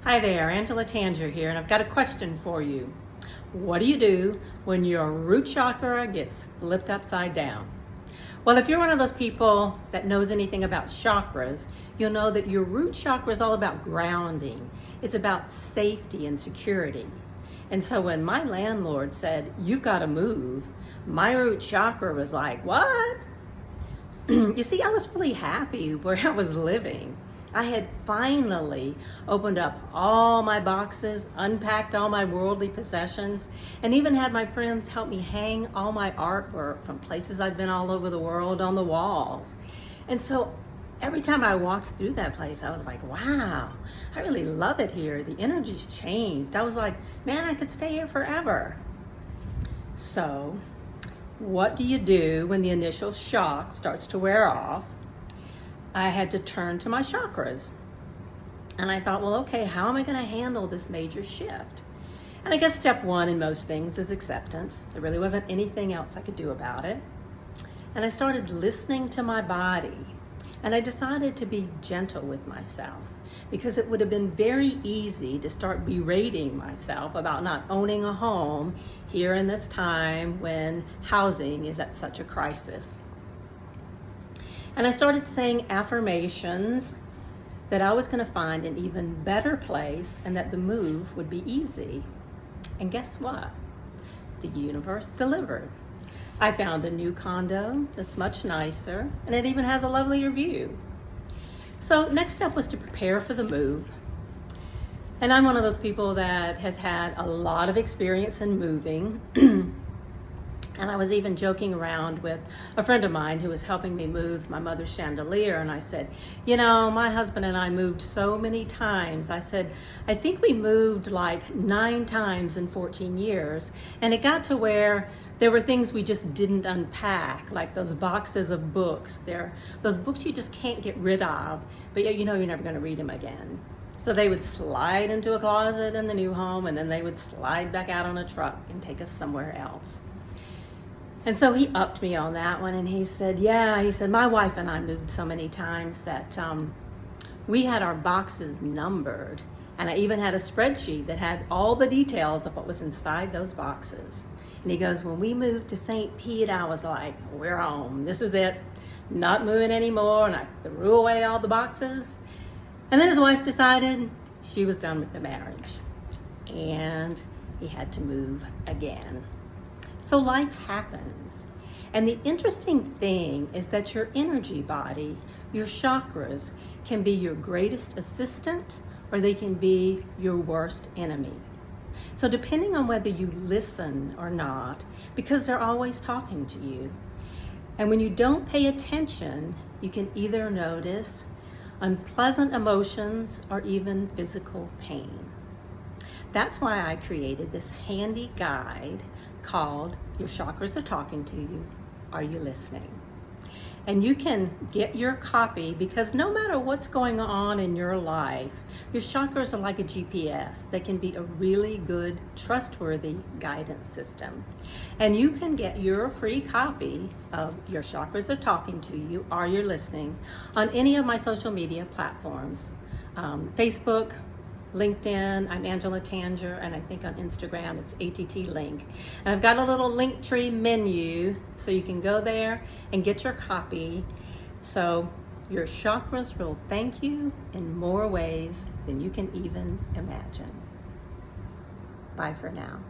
Hi there, Angela Tanger here, and I've got a question for you. What do you do when your root chakra gets flipped upside down? Well, if you're one of those people that knows anything about chakras, you'll know that your root chakra is all about grounding. It's about safety and security. And so when my landlord said, "You've got to move," my root chakra was like, "What?" You see, I was really happy where I was living. I had finally opened up all my boxes, unpacked all my worldly possessions, and even had my friends help me hang all my artwork from places I'd been all over the world on the walls. And so every time I walked through that place, I was like, wow, I really love it here. The energy's changed. I was like, man, I could stay here forever. So what do you do when the initial shock starts to wear off? I had to turn to my chakras. And I thought, well, okay, how am I going to handle this major shift? And I guess step one in most things is acceptance. There really wasn't anything else I could do about it. And I started listening to my body. And I decided to be gentle with myself, because it would have been very easy to start berating myself about not owning a home here in this time when housing is at such a crisis. And I started saying affirmations that I was going to find an even better place and that the move would be easy. And guess what? The universe delivered. I found a new condo that's much nicer, and it even has a lovelier view. So next step was to prepare for the move. And I'm one of those people that has had a lot of experience in moving. And I was even joking around with a friend of mine who was helping me move my mother's chandelier. And I said, you know, my husband and I moved so many times. I said, I think we moved like 9 times in 14 years. And it got to where there were things we just didn't unpack, like those boxes of books. Those books you just can't get rid of, but yet you know you're never going to read them again. So they would slide into a closet in the new home, and then they would slide back out on a truck and take us somewhere else. And so he upped me on that one, and he said, yeah, he said, my wife and I moved so many times that we had our boxes numbered. And I even had a spreadsheet that had all the details of what was inside those boxes. And he goes, when we moved to St. Pete, I was like, we're home. This is it. Not moving anymore. And I threw away all the boxes. And then his wife decided she was done with the marriage. And he had to move again. So life happens. And the interesting thing is that your energy body, your chakras, can be your greatest assistant, or they can be your worst enemy. So depending on whether you listen or not, because they're always talking to you. And when you don't pay attention, you can either notice unpleasant emotions or even physical pain. That's why I created this handy guide called Your Chakras Are Talking to You. Are you listening? And you can get your copy, because no matter what's going on in your life, your chakras are like a GPS. They can be a really good, trustworthy guidance system. And you can get your free copy of Your Chakras Are Talking to You, Are You Listening, on any of my social media platforms. Facebook, LinkedIn, I'm Angela Tanger, and I think on Instagram it's ATT Link. And I've got a little Linktree menu, so you can go there and get your copy. So your chakras will thank you in more ways than you can even imagine. Bye for now.